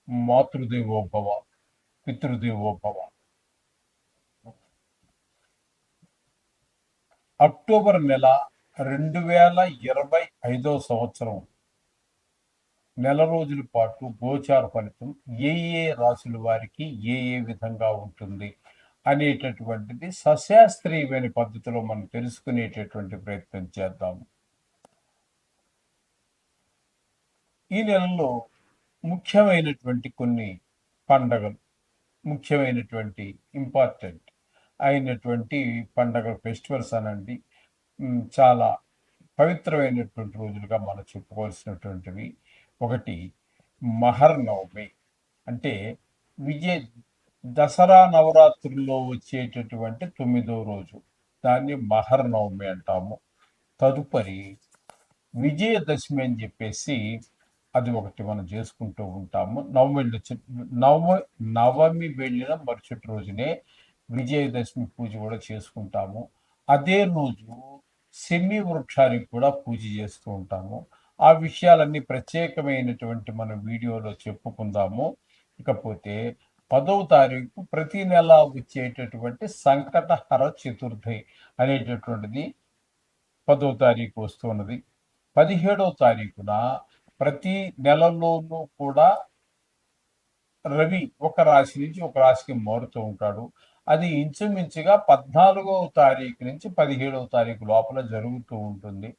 Matrudevobhava, పితృదేవోభవ. October నెల 2025 సంవత్సరం నెల రోజుల పాటు గోచార ఫలితం ఏ ఏ రాశుల వారికి ఏ ఏ విధంగా ఉంటుంది అనేటటువంటిది సశాస్త్రీయమైన పద్ధతిలో మనం తెలుసుకునేటటువంటి ప్రయత్నం చేద్దాము. ఈ నెలలో ముఖ్యమైనటువంటి కొన్ని పండగలు, ముఖ్యమైనటువంటి ఇంపార్టెంట్ అయినటువంటి పండగలు, ఫెస్టివల్స్ అనండి, చాలా పవిత్రమైనటువంటి రోజులుగా మనం చెప్పుకోవాల్సినటువంటివి. ఒకటి మహర్నవమి, అంటే దసరా నవరాత్రుల్లో వచ్చేటటువంటి 9వ రోజు, దాన్ని మహర్నవమి అంటాము. తదుపరి విజయదశమి అని చెప్పేసి అది ఒకటి మనం చేసుకుంటూ ఉంటాము. నవమి వెళ్ళిన మరుసటి రోజునే విజయదశమి పూజ కూడా చేసుకుంటాము. అదే రోజు సెమి వృక్షానికి కూడా పూజ చేస్తూ ఉంటాము. ఆ విషయాలన్నీ ప్రత్యేకమైనటువంటి మన వీడియోలో చెప్పుకుందాము. ఇకపోతే 10వ తారీఖు ప్రతి నెల వచ్చేటటువంటి సంకటహర చతుర్థి అనేటటువంటిది 10వ తారీఖు వస్తున్నది. 17వ తారీఖున ప్రతి నెలలోనూ కూడా రవి ఒక రాశి నుంచి ఒక రాశికి మారుతూ ఉంటాడు. అది ఇంచుమించుగా 14వ తారీఖు నుంచి 17వ తారీఖు లోపల జరుగుతూ ఉంటుంది.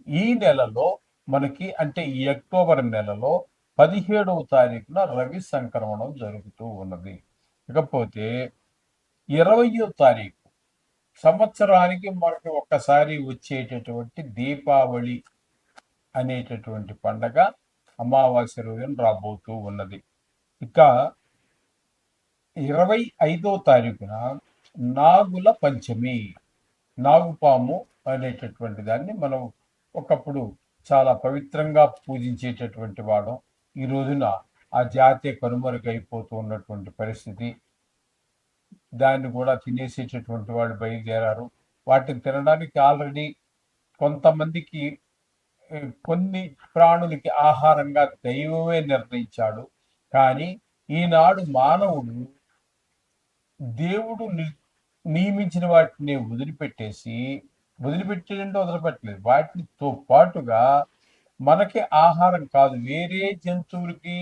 ఈ నెలలో మనకి, అంటే ఈ అక్టోబర్ నెలలో 17వ తారీఖున రవి సంక్రమణం జరుగుతూ ఉన్నది. ఇకపోతే 20వ తారీఖు సంవత్సరానికి మనకి ఒక్కసారి వచ్చేటటువంటి దీపావళి అనేటటువంటి పండగ అమావాస్య రోజున రాబోతూ ఉన్నది. ఇక 25వ తారీఖున నాగుల పంచమి, నాగుపాము అనేటటువంటి దాన్ని మనం ఒకప్పుడు చాలా పవిత్రంగా పూజించేటటువంటి వాడం. ఈ రోజున ఆ జాతి కనుమరుగైపోతూ ఉన్నటువంటి పరిస్థితి. దాన్ని కూడా తినేసేటటువంటి వాళ్ళు బయలుదేరారు. వాటిని తినడానికి ఆల్రెడీ కొంతమందికి, కొన్ని ప్రాణులకి ఆహారంగా దైవమే నిర్ణయించాడు. కానీ ఈనాడు మానవుడు దేవుడు నియమించిన వాటిని వదిలిపెట్టలేదు, వాటితో పాటుగా మనకి ఆహారం కాదు, వేరే జంతువులకి,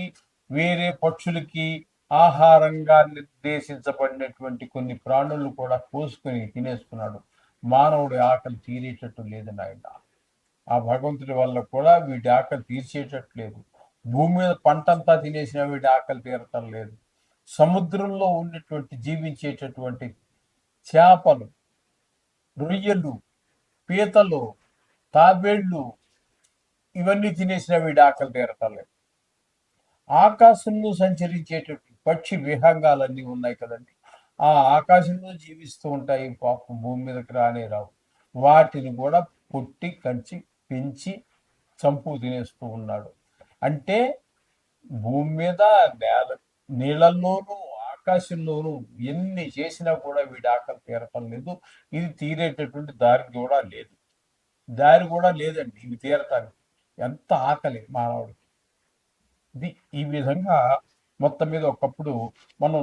వేరే పక్షులకి ఆహారంగా నిర్దేశించబడినటువంటి కొన్ని ప్రాణులను కూడా కోసుకొని తినేస్తున్నాడు. మానవుడి ఆకలి తీరేటట్టు లేదని ఆయన, ఆ భగవంతుడి వల్ల కూడా వీటి ఆకలి తీర్చేటట్లేదు. భూమి మీద పంటంతా తినేసినా వీటి ఆకలి తీరటం లేదు. సముద్రంలో ఉన్నటువంటి జీవించేటటువంటి చేపలు, రొయ్యలు, పీతలు, తాబేళ్లు, ఇవన్నీ తినేసినా వీటి ఆకలి తీరటం లేదు. ఆకాశంలో సంచరించేటటువంటి పక్షి విహంగాలన్నీ ఉన్నాయి కదండి, ఆ ఆకాశంలో జీవిస్తూ ఉంటాయి. పాపం భూమి మీదకి రానే రావు. వాటిని కూడా పుట్టి కంచి పెంచి చంపు తినేస్తూ ఉన్నాడు. అంటే భూమి మీద, నీళ్ళల్లోనూ, ఆకాశంలోనూ ఎన్ని చేసినా కూడా వీడి ఆకలి తీరటం లేదు. ఇది తీరేటటువంటి దారి కూడా లేదండి ఇవి తీరటానికి. ఎంత ఆకలి మానవుడికి! ఇది ఈ విధంగా మొత్తం మీద ఒకప్పుడు మనం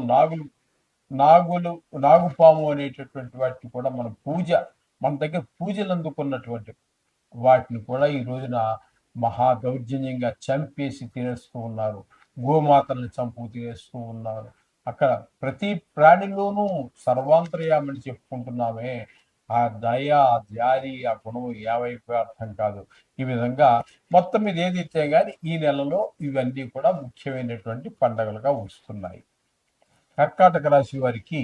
నాగుపాము అనేటటువంటి వాటిని కూడా మన దగ్గర పూజలు అందుకున్నటువంటి వాటిని కూడా ఈ రోజున మహా దౌర్జన్యంగా చంపేసి తినేస్తూ ఉన్నారు. గోమాతలను చంపు తినేస్తూ ఉన్నారు. అక్కడ ప్రతి ప్రాణిలోనూ సర్వాంతర్యామని చెప్పుకుంటున్నామే, ఆ దయ, ఆ జాలి, ఆ గుణం ఏవైపు అర్థం కాదు. ఈ విధంగా మొత్తం మీద ఏదైతే కానీ ఈ నెలలో ఇవన్నీ కూడా ముఖ్యమైనటువంటి పండగలుగా వస్తున్నాయి. కర్కాటక రాశి వారికి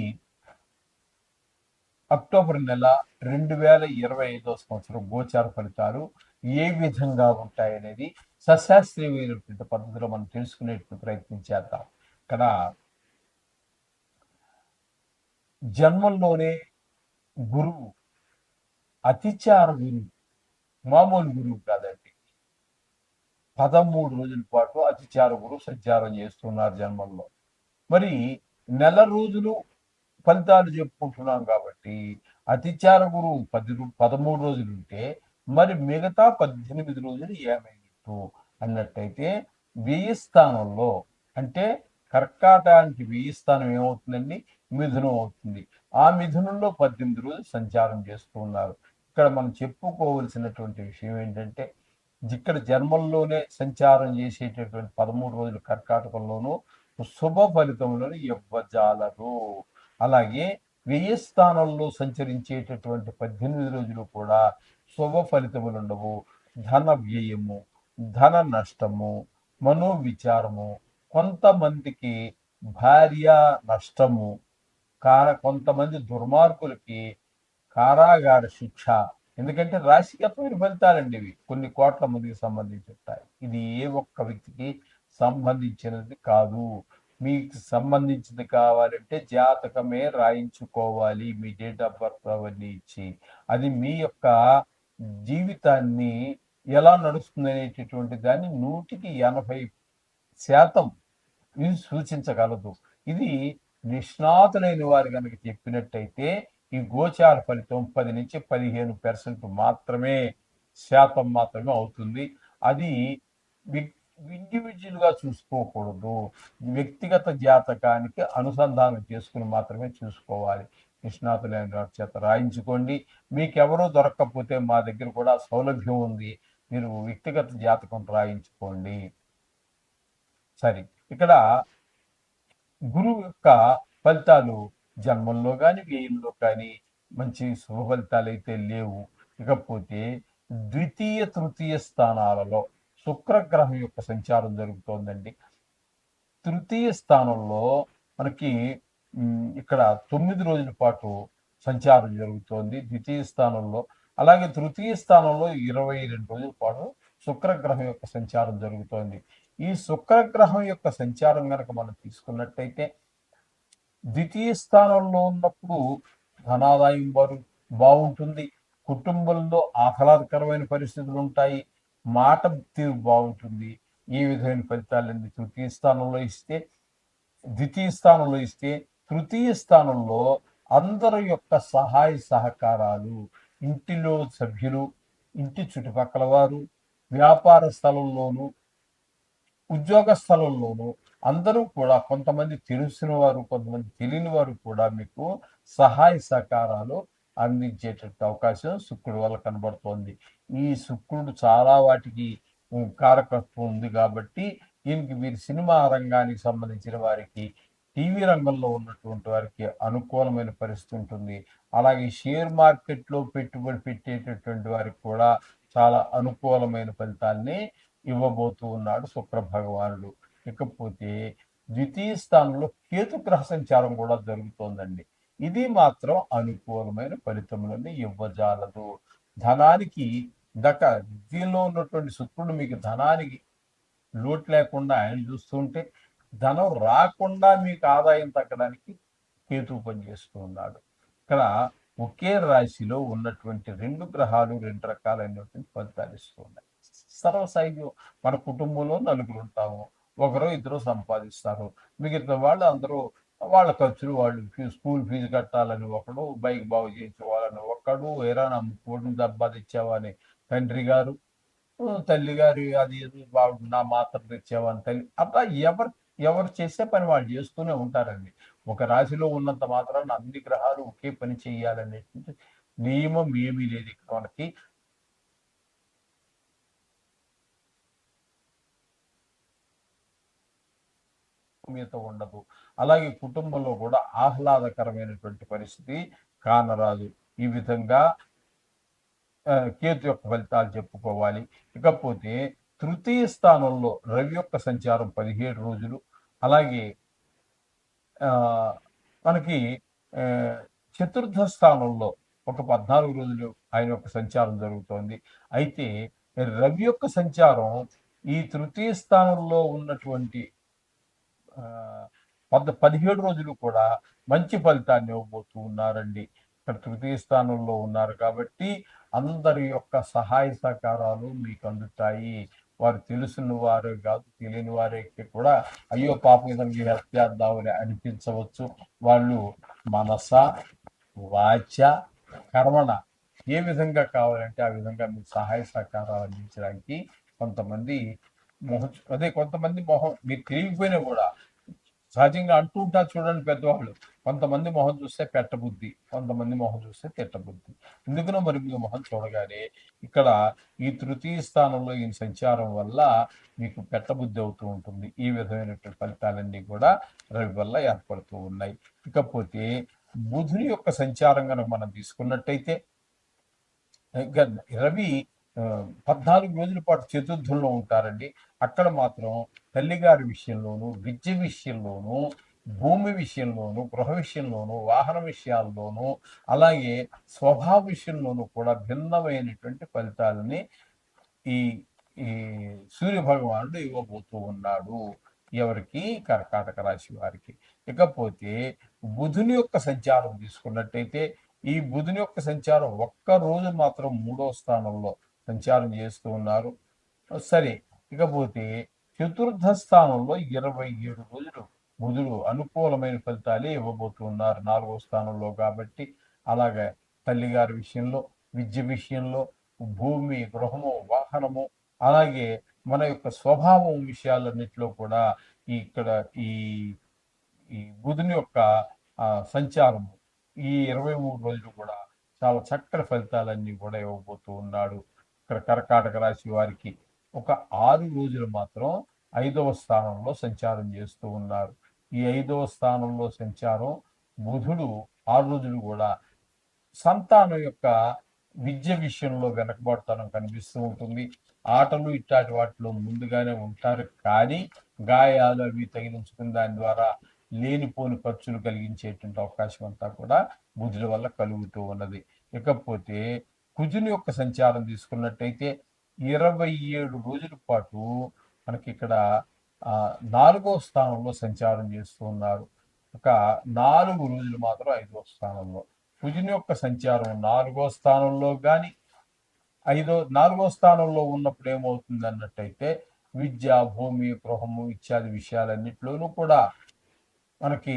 అక్టోబర్ నెల 2025 సంవత్సరం గోచార ఫలితాలు ఏ విధంగా ఉంటాయనేది సశాస్త్రీయమైనటువంటి పద్ధతిలో మనం తెలుసుకునేటువంటి ప్రయత్నం చేద్దాం. ఇక్కడ జన్మంలోనే గురువు, అతిచార గురువు, మామూలు గురువు కాదండి. 13 రోజుల పాటు అతిచార గురువు సంచారం చేస్తున్నారు జన్మంలో. మరి నెల రోజులు ఫలితాలు చెప్పుకుంటున్నాం కాబట్టి అతిచార గురువు 13 రోజులు ఉంటే మరి మిగతా 18 రోజులు ఏమైనట్టు అన్నట్టయితే వ్యయ స్థానంలో, అంటే కర్కాటకానికి 1000 స్థానం ఏమవుతుందండి? మిథునం అవుతుంది. ఆ మిథునంలో 18 రోజులు సంచారం చేస్తూ ఉన్నారు. ఇక్కడ మనం చెప్పుకోవలసినటువంటి విషయం ఏంటంటే, ఇక్కడ జన్మల్లోనే సంచారం చేసేటటువంటి 13 రోజులు కర్కాటకంలోనూ శుభ ఫలితములను ఇవ్వజాలరు. అలాగే 1000 స్థానంలో సంచరించేటటువంటి 18 రోజులు కూడా శుభ ఫలితములుండవు. ధన వ్యయము, ధన నష్టము, మనోవిచారము, కొంతమందికి భార్య నష్టము, కొంతమంది దుర్మార్గులకి కారాగార శిక్ష. ఎందుకంటే రాశిగతమైన ఫలితాలండి ఇవి, కొన్ని కోట్ల మందికి సంబంధించి ఉంటాయి. ఇది ఏ ఒక్క వ్యక్తికి సంబంధించినది కాదు. మీకు సంబంధించింది కావాలంటే జాతకమే రాయించుకోవాలి, మీ డేట్ ఆఫ్ బర్త్ అవన్నీ ఇచ్చి. అది మీ యొక్క జీవితాన్ని ఎలా నడుస్తుంది అనేటటువంటి దాన్ని 100% ఇది సూచించగలదు. ఇది నిష్ణాతులైన వారు కనుక చెప్పినట్టయితే ఈ గోచార ఫలితం 10 నుంచి 15% మాత్రమే అవుతుంది. అది ఇండివిజువల్గా చూసుకోకూడదు, వ్యక్తిగత జాతకానికి అనుసంధానం చేసుకుని మాత్రమే చూసుకోవాలి. నిష్ణాతులైన వారి చేత రాయించుకోండి. మీకెవరూ దొరక్కపోతే మా దగ్గర కూడా సౌలభ్యం ఉంది, మీరు వ్యక్తిగత జాతకం రాయించుకోండి. సరే, ఇక్కడ గురువు యొక్క ఫలితాలు జన్మంలో కానీ వ్యయంలో కానీ మంచి శుభ ఫలితాలు అయితే లేవు. ఇకపోతే ద్వితీయ తృతీయ స్థానాలలో శుక్రగ్రహం యొక్క సంచారం జరుగుతోందండి. తృతీయ స్థానంలో మనకి ఇక్కడ 9 రోజుల పాటు సంచారం జరుగుతోంది ద్వితీయ స్థానంలో. అలాగే తృతీయ స్థానంలో 22 రోజుల పాటు శుక్రగ్రహం యొక్క సంచారం జరుగుతోంది. ఈ శుక్రగ్రహం యొక్క సంచారం కనుక మనం తీసుకున్నట్టయితే ద్వితీయ స్థానంలో ఉన్నప్పుడు ధనాదాయం బాగుంటుంది, కుటుంబంలో ఆహ్లాదకరమైన పరిస్థితులు ఉంటాయి, మాట తీరు బాగుంటుంది. ఈ విధమైన ఫలితాలన్నీ ద్వితీయ స్థానంలో ఇస్తే తృతీయ స్థానంలో అందరి యొక్క సహాయ సహకారాలు, ఇంటిలో సభ్యులు, ఇంటి చుట్టుపక్కల వారు, వ్యాపార స్థలంలోనూ ఉద్యోగ స్థలంలోనూ అందరూ కూడా, కొంతమంది తెలిసిన వారు కొంతమంది తెలియని వారు కూడా మీకు సహాయ సహకారాలు అందించేటట్టు అవకాశం శుక్రుడు వల్ల కనబడుతోంది. ఈ శుక్రుడు చాలా వాటికి కారకత్వం ఉంది కాబట్టి దీనికి మీరు సినిమా రంగానికి సంబంధించిన వారికి, టీవీ రంగంలో ఉన్నటువంటి వారికి అనుకూలమైన పరిస్థితి ఉంటుంది. అలాగే షేర్ మార్కెట్లో పెట్టుబడి పెట్టేటటువంటి వారికి కూడా చాలా అనుకూలమైన ఫలితాల్ని ఇవ్వబోతూ ఉన్నాడు శుక్ర భగవానుడు. ఇకపోతే ద్వితీయ స్థానంలో కేతు గ్రహ సంచారం కూడా జరుగుతోందండి. ఇది మాత్రం అనుకూలమైన ఫలితములని ఇవ్వజాలదు. ధనానికి దీనిలో ఉన్నటువంటి శుక్రుడు మీకు ధనానికి లోటు లేకుండా ఆయన చూస్తుంటే, ధనం రాకుండా మీకు ఆదాయం తగ్గడానికి కేతువు పనిచేస్తూ ఉన్నాడు. ఇక్కడ ఒకే రాశిలో ఉన్నటువంటి 2 గ్రహాలు 2 రకాలైనటువంటి ఫలితాలు ఇస్తూ ఉన్నాయి. సర్వసైన్యం, మన కుటుంబంలో నలుగురు ఉంటాము, ఒకరో ఇద్దరు సంపాదిస్తారు, మిగతా వాళ్ళు అందరూ వాళ్ళ ఖర్చులు వాళ్ళు, స్కూల్ ఫీజు కట్టాలని ఒకడు, బైక్ బాగు చేయించుకోవాలని ఒకడు, ఏరైనా కోడిని సంపాదించావని తండ్రి గారు, తల్లి గారు అది నా మాత్రం తెచ్చావని తల్లి, అట్లా ఎవరు చేసే పని వాళ్ళు చేస్తూనే ఉంటారండి. ఒక రాశిలో ఉన్నంత మాత్రాన అన్ని గ్రహాలు ఒకే పని చేయాలనేటువంటి నియమం ఏమీ లేదు ఇక్కడ మనకి. ఉండదు. అలాగే కుటుంబంలో కూడా ఆహ్లాదకరమైనటువంటి పరిస్థితి కానరాదు. ఈ విధంగా కేతు యొక్క ఫలితాలు చెప్పుకోవాలి. ఇకపోతే తృతీయ స్థానంలో రవి యొక్క సంచారం 17 రోజులు. అలాగే మనకి చతుర్థ స్థానంలో ఒక 14 రోజులు ఆయన యొక్క సంచారం జరుగుతోంది. అయితే రవి యొక్క సంచారం ఈ తృతీయ స్థానంలో ఉన్నటువంటి 17 రోజులు కూడా మంచి ఫలితాన్ని ఇవ్వబోతూ ఉన్నారండి. ఇక్కడ తృతీయ స్థానంలో ఉన్నారు కాబట్టి అందరి యొక్క సహాయ సహకారాలు మీకు అందుతాయి. వారు తెలిసిన వారే కాదు, తెలియని వారికి కూడా అయ్యో పాపం ఇతనికి హెల్ప్ చేద్దామని అనిపించవచ్చు. వాళ్ళు మనస వాచ కర్మణ ఏ విధంగా కావాలంటే ఆ విధంగా మీకు సహాయ సహకారాలు అందించడానికి కొంతమంది మొహం మీరు తెలియకపోయినా కూడా సహజంగా అంటూ ఉంటారు చూడండి పెద్దవాళ్ళు, కొంతమంది మొహం చూస్తే పెట్టబుద్ధి, కొంతమంది మొహం చూస్తే తిట్టబుద్ధి. ఎందుకనో మరి మీ మొహం చూడగానే ఇక్కడ ఈ తృతీయ స్థానంలో ఈ సంచారం వల్ల మీకు పెట్టబుద్ధి అవుతూ ఉంటుంది. ఈ విధమైనటువంటి ఫలితాలన్నీ కూడా రవి వల్ల ఏర్పడుతూ ఉన్నాయి. ఇకపోతే బుధుని యొక్క సంచారం కనుక మనం తీసుకున్నట్టయితే ఇంకా రవి 14 రోజుల పాటు చతుర్థంలో ఉంటారండి. అక్కడ మాత్రం తల్లిగారి విషయంలోనూ, విద్య విషయంలోనూ, భూమి విషయంలోనూ, గృహ విషయంలోనూ, వాహన విషయాల్లోనూ, అలాగే స్వభావ విషయంలోనూ కూడా భిన్నమైనటువంటి ఫలితాలని ఈ ఈ సూర్య భగవానుడు ఇవ్వబోతూ ఉన్నాడు. ఎవరికి? కర్కాటక రాశి వారికి. ఇకపోతే బుధుని యొక్క సంచారం తీసుకున్నట్టయితే ఈ బుధుని యొక్క సంచారం ఒక్క రోజు మాత్రం 3వ స్థానంలో సంచారం చేస్తూ ఉన్నారు. సరే, ఇకపోతే చతుర్థ స్థానంలో 27 రోజులు బుధుడు అనుకూలమైన ఫలితాలే ఇవ్వబోతున్నారు 4వ స్థానంలో కాబట్టి. అలాగే తల్లిగారి విషయంలో, విద్య విషయంలో, భూమి, గృహము, వాహనము, అలాగే మన యొక్క స్వభావం విషయాలన్నిటిలో కూడా ఇక్కడ ఈ ఈ బుధుని యొక్క సంచారము ఈ 23 రోజులు కూడా చాలా చక్కటి ఫలితాలన్నీ కూడా ఇవ్వబోతూ ఉన్నాడు. ఇక్కడ కర్కాటక రాశి వారికి ఒక 6 రోజులు మాత్రం 5వ స్థానంలో సంచారం చేస్తూ ఉన్నారు. ఈ 5వ స్థానంలో సంచారం బుధుడు 6 రోజులు కూడా సంతానం యొక్క విద్య విషయంలో వెనకబడతనం కనిపిస్తూ ఉంటుంది. ఆటలు ఇట్లాంటి వాటిలో ముందుగానే ఉంటారు, కానీ గాయాలు అవి తగిలించుకుని దాని ద్వారా లేనిపోని ఖర్చులు కలిగించేటువంటి అవకాశం అంతా కూడా బుధుల వల్ల కలుగుతూ ఉన్నది. ఇకపోతే కుజుని యొక్క సంచారం తీసుకున్నట్టయితే 27 రోజుల పాటు మనకి ఇక్కడ 4వ స్థానంలో సంచారం చేస్తూ ఉన్నారు. ఒక 4 రోజులు మాత్రం 5వ స్థానంలో. కుజుని యొక్క సంచారం 4వ స్థానంలో కానీ 4వ స్థానంలో ఉన్నప్పుడు ఏమవుతుంది అన్నట్టయితే విద్య, భూమి, గృహము ఇత్యాది విషయాలన్నింటిలోనూ కూడా మనకి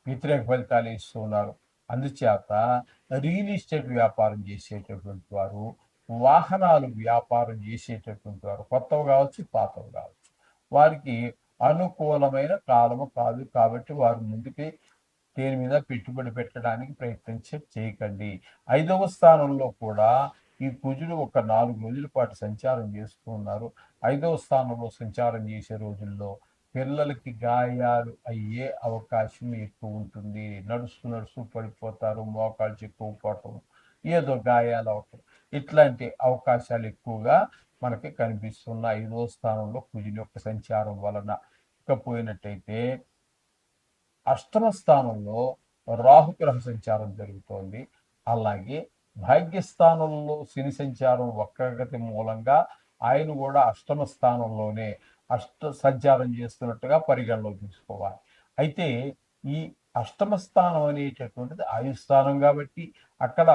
వ్యతిరేక ఫలితాలు ఇస్తూ ఉన్నారు. అందుచేత రియల్ ఎస్టేట్ వ్యాపారం చేసేటటువంటి వారు, వాహనాలు వ్యాపారం చేసేటటువంటి వారు, కొత్తవి కావచ్చు, పాతవి కావచ్చు, వారికి అనుకూలమైన కాలము కాదు. కాబట్టి వారు ముందుకి దేని మీద పెట్టుబడి పెట్టడానికి ప్రయత్నం చేయకండి. 5వ స్థానంలో కూడా ఈ కుజుడు ఒక 4 రోజుల పాటు సంచారం చేస్తూ ఉన్నారు. 5వ స్థానంలో సంచారం చేసే రోజుల్లో పిల్లలకి గాయాలు అయ్యే అవకాశం ఎక్కువ ఉంటుంది. నడుస్తూ నడుస్తూ పడిపోతారు, మోకాళ్ళు చిక్కుపోవటం, ఏదో గాయాలు అవటం, ఇట్లాంటి అవకాశాలు ఎక్కువగా మనకి కనిపిస్తున్న 5వ స్థానంలో కుజుని యొక్క సంచారం వలన. ఇకపోయినట్టయితే అష్టమ స్థానంలో రాహుగ్రహ సంచారం జరుగుతోంది. అలాగే భాగ్యస్థానంలో శని సంచారం వక్రగతి మూలంగా ఆయన కూడా అష్టమ స్థానంలోనే సంచారం చేస్తున్నట్టుగా పరిగణలోకి తీసుకోవాలి. అయితే ఈ అష్టమ స్థానం అనేటటువంటిది ఆయుస్థానం కాబట్టి అక్కడ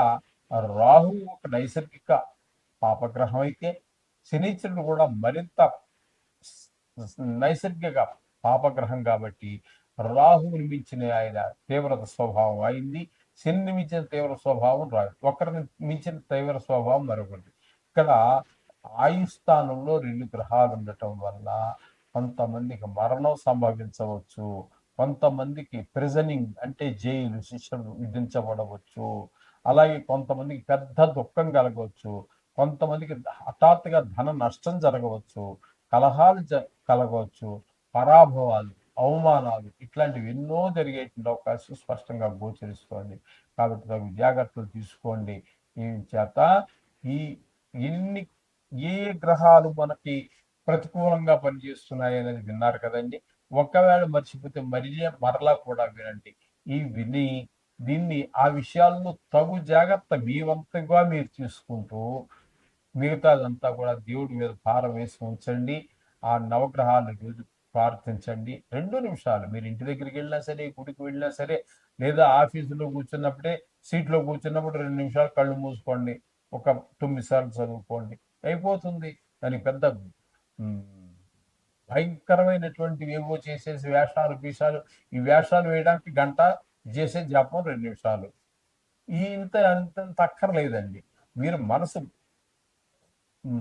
రాహు ఒక నైసర్గిక పాపగ్రహం అయితే శనిచరుడు కూడా మరింత నైసర్గిక పాపగ్రహం కాబట్టి రాహువుని మించిన ఆయన తీవ్రత స్వభావం అయింది, శని మించిన తీవ్ర స్వభావం రాదు, ఒకరిని మించిన తీవ్ర స్వభావం మరొకటి. ఇక్కడ ఆయుస్థానంలో 2 గ్రహాలు ఉండటం వల్ల కొంతమందికి మరణం సంభవించవచ్చు, కొంతమందికి ప్రిజనింగ్ అంటే జైలు శిక్షలు విధించబడవచ్చు, అలాగే కొంతమందికి పెద్ద దుఃఖం కలగవచ్చు, కొంతమందికి హఠాత్తుగా ధన నష్టం జరగవచ్చు, కలహాలు కలగవచ్చు, పరాభవాలు, అవమానాలు ఇట్లాంటివి ఎన్నో జరిగేటువంటి అవకాశం స్పష్టంగా గోచరిస్తోంది. కాబట్టి తగు జాగ్రత్తలు తీసుకోండి. ఈ చేత ఈ ఎన్ని ఏ గ్రహాలు మనకి ప్రతికూలంగా పనిచేస్తున్నాయి అనేది విన్నారు కదండి. ఒకవేళ మర్చిపోతే మరలా కూడా వినండి. ఈ విని దీన్ని ఆ విషయాల్లో తగు జాగ్రత్త మీ వంతుగా మీరు తీసుకుంటూ మిగతాదంతా కూడా దేవుడి మీద భారం వేసి ఉంచండి. ఆ నవగ్రహాలను రోజు ప్రార్థించండి. 2 నిమిషాలు మీరు ఇంటి దగ్గరికి వెళ్ళినా సరే, గుడికి వెళ్ళినా సరే, లేదా ఆఫీసులో కూర్చున్నప్పుడే సీట్లో కూర్చున్నప్పుడు 2 నిమిషాలు కళ్ళు మూసుకోండి, ఒక 9 సార్లు చదువుకోండి, అయిపోతుంది. దానికి పెద్ద భయంకరమైనటువంటి ఏవో చేసేసి వేషాలు గీషాలు, ఈ వేషాలు వేయడానికి గంట, చేసే జపం 2 నిమిషాలు, ఈ అంత అక్కర్లేదండి. మీరు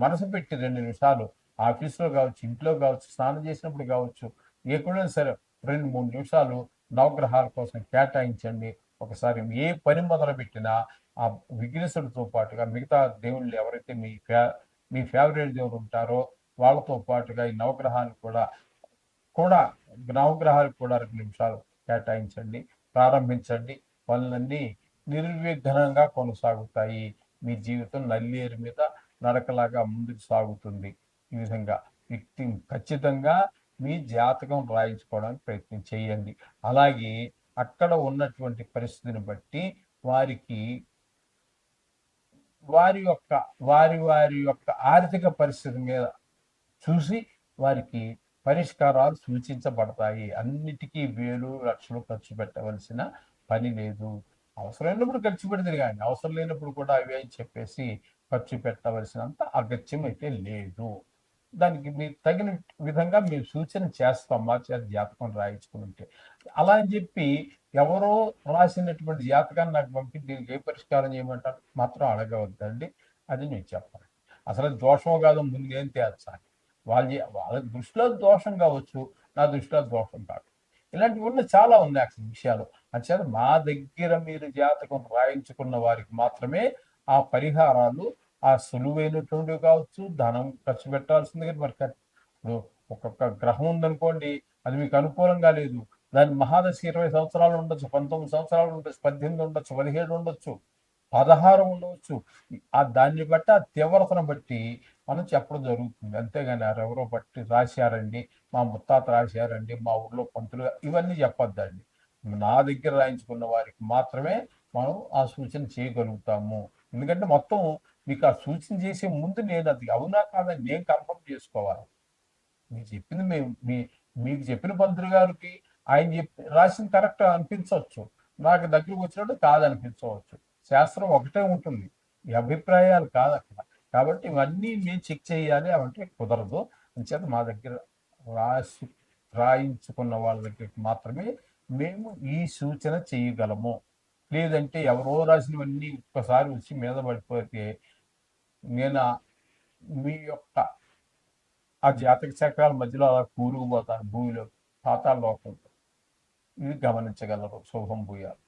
మనసు పెట్టి 2 నిమిషాలు ఆఫీస్లో కావచ్చు, ఇంట్లో కావచ్చు, స్నానం చేసినప్పుడు కావచ్చు, ఎక్కడైనా సరే 2-3 నిమిషాలు నవగ్రహాల కోసం కేటాయించండి. ఒకసారి ఏ పని మొదలుపెట్టినా ఆ విఘ్నేశ్వరుడితో పాటుగా మిగతా దేవుళ్ళు ఎవరైతే మీ ఫేవరెట్ దేవుడు ఉంటారో వాళ్ళతో పాటుగా ఈ నవగ్రహాలు కూడా నవగ్రహాలకు కూడా 2 నిమిషాలు కేటాయించండి. ప్రారంభించండి. పనులన్నీ నిర్విఘ్నంగా కొనసాగుతాయి. మీ జీవితం నల్లేరు మీద నడకలాగా ముందుకు సాగుతుంది. ఈ విధంగా వ్యక్తి ఖచ్చితంగా మీ జాతకం రాయించుకోవడానికి ప్రయత్నం చేయండి. అలాగే అక్కడ ఉన్నటువంటి పరిస్థితిని బట్టి వారికి వారి యొక్క ఆర్థిక పరిస్థితి మీద చూసి వారికి పరిష్కారాలు సూచించబడతాయి. అన్నిటికీ వేలు లక్షలు ఖర్చు పెట్టవలసిన పని లేదు. అవసరమైనప్పుడు ఖర్చు పెడితే కానీ అవసరం లేనప్పుడు కూడా అవి అని చెప్పేసి ఖర్చు పెట్టవలసినంత అగత్యం అయితే లేదు. దానికి మీరు తగిన విధంగా మేము సూచన చేస్తాం మా చేత జాతకం రాయించుకుంటే. అలా అని చెప్పి ఎవరో రాసినటువంటి జాతకాన్ని నాకు పంపి దీనికి ఏ పరిష్కారం చేయమంటారు మాత్రం అడగవద్దండి. అది నేను చెప్పను. అసలు దోషమో కాదో ముందు ఏం తేల్చాలి. వాళ్ళ దృష్టిలో దోషం కావచ్చు, నా దృష్టిలో దోషం కాదు. ఇలాంటివి చాలా ఉన్నాయి అసలు విషయాలు. అంచేత మా దగ్గర మీరు జాతకం రాయించుకున్న వారికి మాత్రమే ఆ పరిహారాలు ఆ సులువైనటువంటివి కావచ్చు, ధనం ఖర్చు పెట్టాల్సింది కానీ మరి ఇప్పుడు ఒక్కొక్క గ్రహం ఉందనుకోండి, అది మీకు అనుకూలంగా లేదు. దాని మహాదశ 20 సంవత్సరాలు ఉండొచ్చు, 19 సంవత్సరాలు ఉండొచ్చు, 18 ఉండొచ్చు, 17 ఉండొచ్చు, 16 ఉండవచ్చు. దాన్ని బట్టి ఆ తీవ్రతను బట్టి మనం చెప్పడం జరుగుతుంది. అంతేగాని ఎవరో బట్టి రాశారండి, మా ముత్తాత రాశారండి, మా ఊర్లో పంతులు ఇవన్నీ చెప్పొద్దండి. నా దగ్గర రాయించుకున్న వారికి మాత్రమే మనం ఆ సూచన చేయగలుగుతాము. ఎందుకంటే మొత్తం మీకు ఆ సూచన చేసే ముందు నేను అది అవునా కాదని నేను కన్ఫర్మ్ చేసుకోవాలి. మీరు చెప్పింది మీకు చెప్పిన పంతులు గారికి ఆయన రాసిన కరెక్ట్ అనిపించవచ్చు, నాకు దగ్గరకు వచ్చినట్టు కాదనిపించవచ్చు. శాస్త్రం ఒకటే ఉంటుంది, ఈ అభిప్రాయాలు కాదు అక్కడ. కాబట్టి ఇవన్నీ మేము చెక్ చేయాలి అవంటే కుదరదు. అంచేత మా దగ్గర రాయించుకున్న వాళ్ళ దగ్గరికి మాత్రమే మేము ఈ సూచన చేయగలము. లేదంటే ఎవరో రాసినవన్నీ ఒక్కసారి వచ్చి మీద పడిపోతే నేను మీ యొక్క ఆ జాతక చక్రాల మధ్యలో అలా కూరుకుపోతాను భూమిలో, పాతాళ లోకంలో. ఇది గమనించగలరు. శుభం భూయాలు.